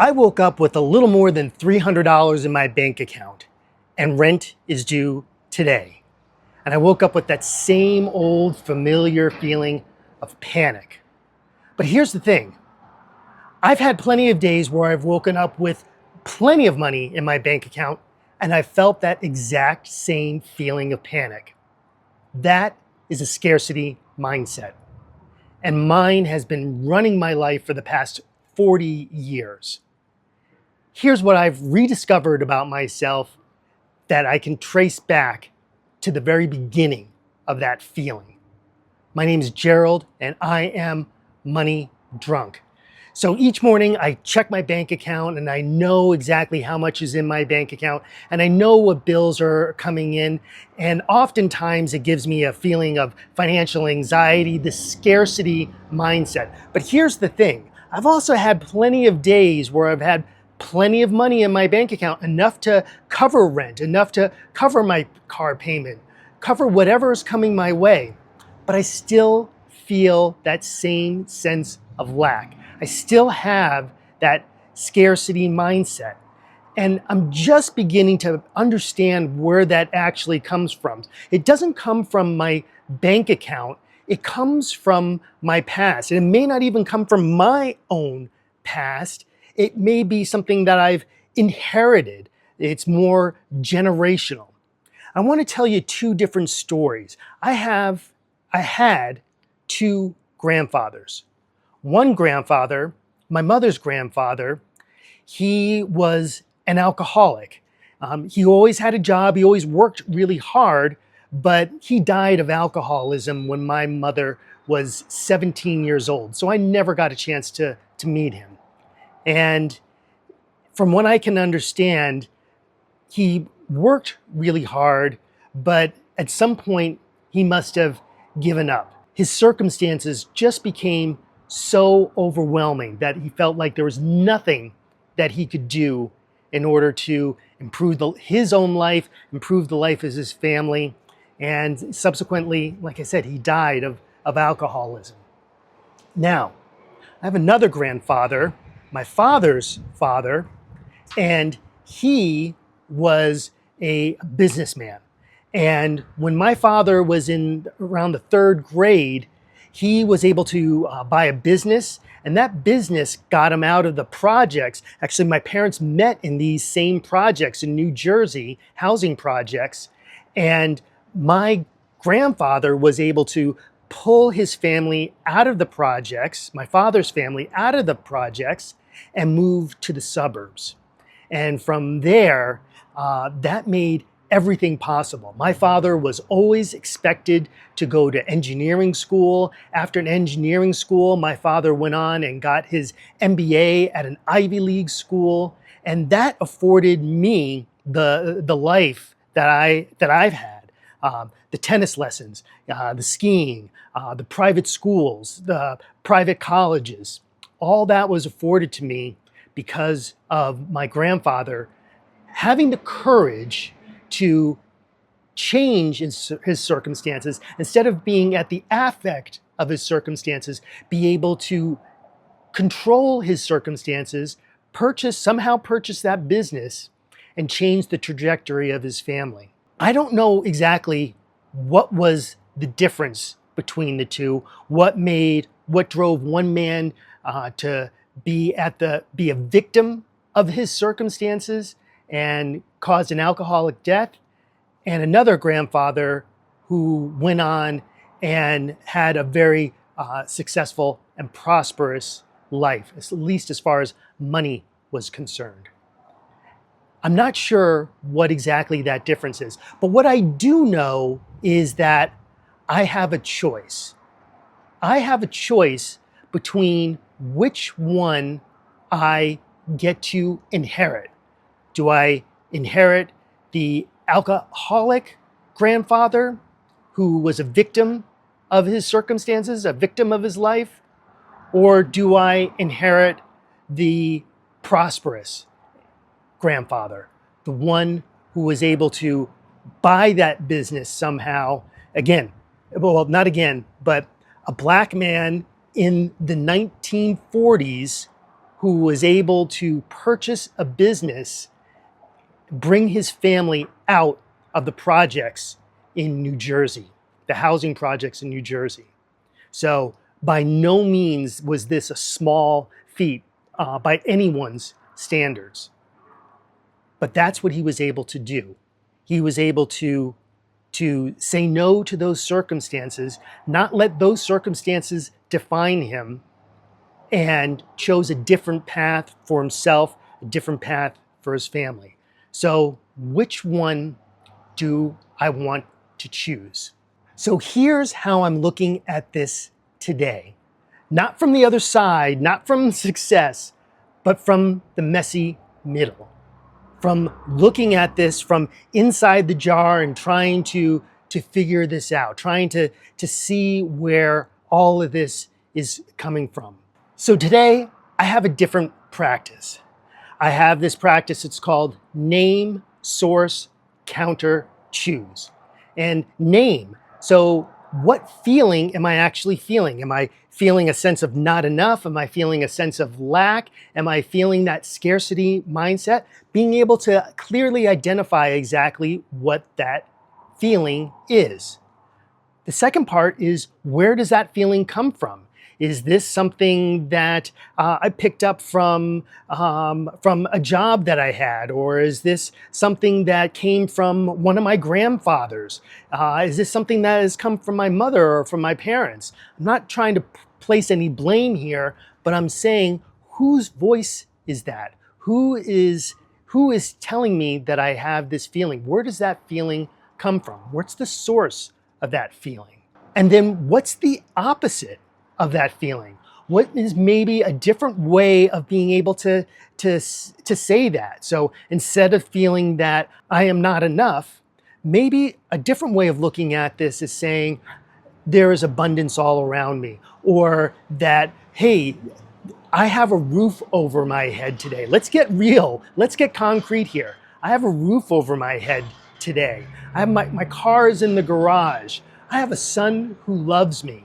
I woke up with a little more than $300 in my bank account, and rent is due today. And I woke up with that same old familiar feeling of panic. But here's the thing. I've had plenty of days where I've woken up with plenty of money in my bank account, and I felt that exact same feeling of panic. That is a scarcity mindset. And mine has been running my life for the past 40 years. Here's what I've rediscovered about myself that I can trace back to the very beginning of that feeling. My name is Gerald, and I am money drunk. So each morning I check my bank account and I know exactly how much is in my bank account, and I know what bills are coming in. And oftentimes it gives me a feeling of financial anxiety, the scarcity mindset. But here's the thing. I've also had plenty of days where I've had plenty of money in my bank account, enough to cover rent, enough to cover my car payment, cover whatever is coming my way. But I still feel that same sense of lack. I still have that scarcity mindset. And I'm just beginning to understand where that actually comes from. It doesn't come from my bank account. It comes from my past. And it may not even come from my own past. It may be something that I've inherited. It's more generational. I want to tell you two different stories. I had two grandfathers. One grandfather, my mother's grandfather, he was an alcoholic. He always had a job. He always worked really hard, but he died of alcoholism when my mother was 17 years old. So I never got a chance to meet him. And from what I can understand, he worked really hard, but at some point he must have given up. His circumstances just became so overwhelming that he felt like there was nothing that he could do in order to improve his own life, improve the life of his family. And subsequently, like I said, he died of alcoholism. Now, I have another grandfather, my father's father, and he was a businessman. And when my father was in around the third grade, he was able to buy a business, and that business got him out of the projects. Actually, my parents met in these same projects in New Jersey, housing projects, and my grandfather was able to pull his family out of the projects, my father's family out of the projects, and move to the suburbs. And from there, that made everything possible. My father was always expected to go to engineering school. After an engineering school, my father went on and got his MBA at an Ivy League school. And that afforded me the life that I've had. The tennis lessons, the skiing, the private schools, the private colleges. All that was afforded to me because of my grandfather having the courage to change his circumstances. Instead of being at the affect of his circumstances, be able to control his circumstances, somehow purchase that business, and change the trajectory of his family. I don't know exactly what was the difference between the two, what drove one man to be a victim of his circumstances and caused an alcoholic death, and another grandfather who went on and had a very successful and prosperous life, at least as far as money was concerned. I'm not sure what exactly that difference is, but what I do know is that I have a choice. I have a choice between which one I get to inherit. Do I inherit the alcoholic grandfather who was a victim of his circumstances, a victim of his life? Or do I inherit the prosperous grandfather, the one who was able to buy that business somehow? Again, well, not again, but a black man in the 1940s who was able to purchase a business, bring his family out of the projects in New Jersey, the housing projects in New Jersey. So by no means was this a small feat by anyone's standards. But that's what he was able to do. He was able to say no to those circumstances, not let those circumstances define him, and chose a different path for himself, a different path for his family. So which one do I want to choose? So here's how I'm looking at this today. Not from the other side, not from success, but from the messy middle. From looking at this from inside the jar and trying to figure this out, trying to see where all of this is coming from. So today, I have a different practice. I have this practice, it's called name, source, counter, choose. And name, so what feeling am I actually feeling? Am I feeling a sense of not enough? Am I feeling a sense of lack? Am I feeling that scarcity mindset? Being able to clearly identify exactly what that feeling is. The second part is, where does that feeling come from? Is this something that I picked up from a job that I had? Or is this something that came from one of my grandfathers? Is this something that has come from my mother or from my parents? I'm not trying to place any blame here, but I'm saying, whose voice is that? Who is telling me that I have this feeling? Where does that feeling come from? What's the source of that feeling? And then what's the opposite of that feeling? What is maybe a different way of being able to say that? So instead of feeling that I am not enough, maybe a different way of looking at this is saying there is abundance all around me, or that, hey, I have a roof over my head today. Let's get real. Let's get concrete here. I have a roof over my head today. I have my car is in the garage. I have a son who loves me.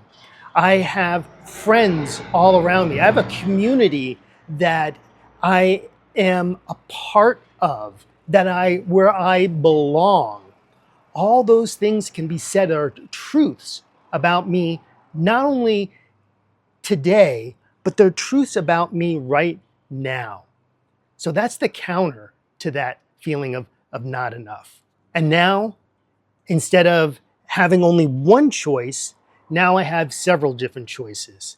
I have friends all around me. I have a community that I am a part of, where I belong. All those things can be said are truths about me, not only today, but they're truths about me right now. So that's the counter to that feeling of not enough. And now, instead of having only one choice, now I have several different choices.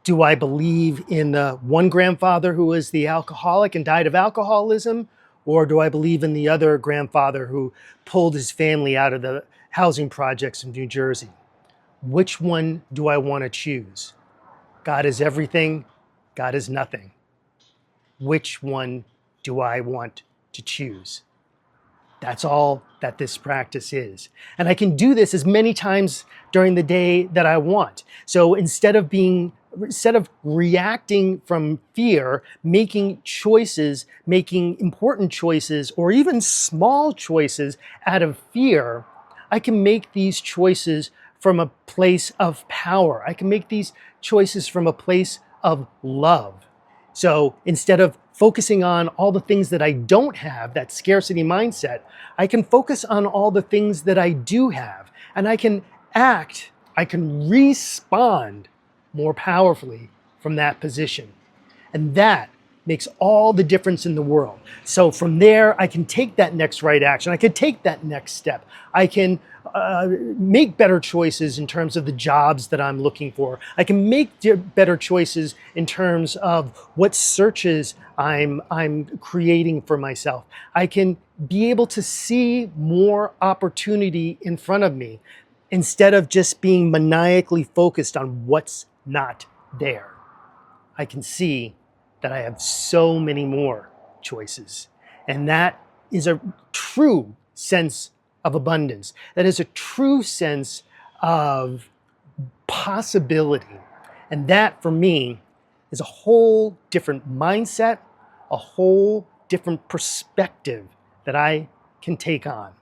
Do I believe in the one grandfather who was the alcoholic and died of alcoholism? Or do I believe in the other grandfather who pulled his family out of the housing projects in New Jersey? Which one do I want to choose? God is everything, God is nothing. Which one do I want to choose? That's all that this practice is. And I can do this as many times during the day that I want. So instead of reacting from fear, making choices, making important choices, or even small choices out of fear, I can make these choices from a place of power. I can make these choices from a place of love. So instead of focusing on all the things that I don't have, that scarcity mindset, I can focus on all the things that I do have. And I can respond more powerfully from that position. And that makes all the difference in the world. So from there, I can take that next right action. I can take that next step. I can make better choices in terms of the jobs that I'm looking for. I can make better choices in terms of what searches I'm creating for myself. I can be able to see more opportunity in front of me instead of just being maniacally focused on what's not there. I can see that I have so many more choices. And that is a true sense of abundance. That is a true sense of possibility. And that, for me, is a whole different mindset, a whole different perspective that I can take on.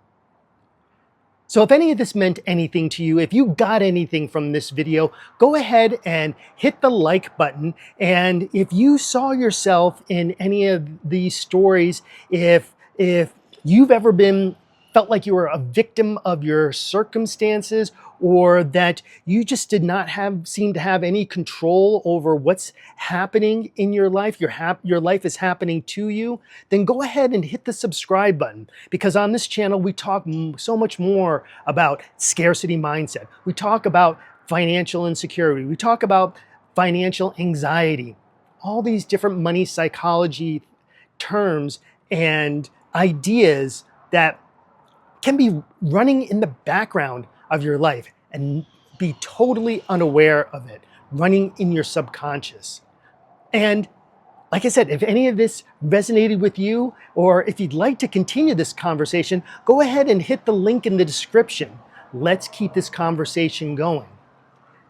So if any of this meant anything to you, if you got anything from this video, go ahead and hit the like button. And if you saw yourself in any of these stories, if you've ever felt like you were a victim of your circumstances, or that you just did not seem to have any control over what's happening in your life, your life is happening to you, then go ahead and hit the subscribe button, because on this channel we talk so much more about scarcity mindset. We talk about financial insecurity. We talk about financial anxiety, all these different money psychology terms and ideas that can be running in the background of your life and be totally unaware of it, running in your subconscious. And like I said, if any of this resonated with you, or if you'd like to continue this conversation, go ahead and hit the link in the description. Let's keep this conversation going.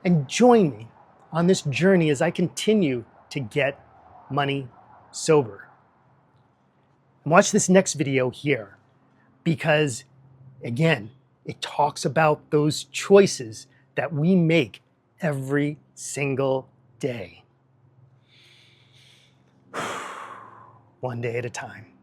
And join me on this journey as I continue to get money sober. And watch this next video here, because again, it talks about those choices that we make every single day. One day at a time.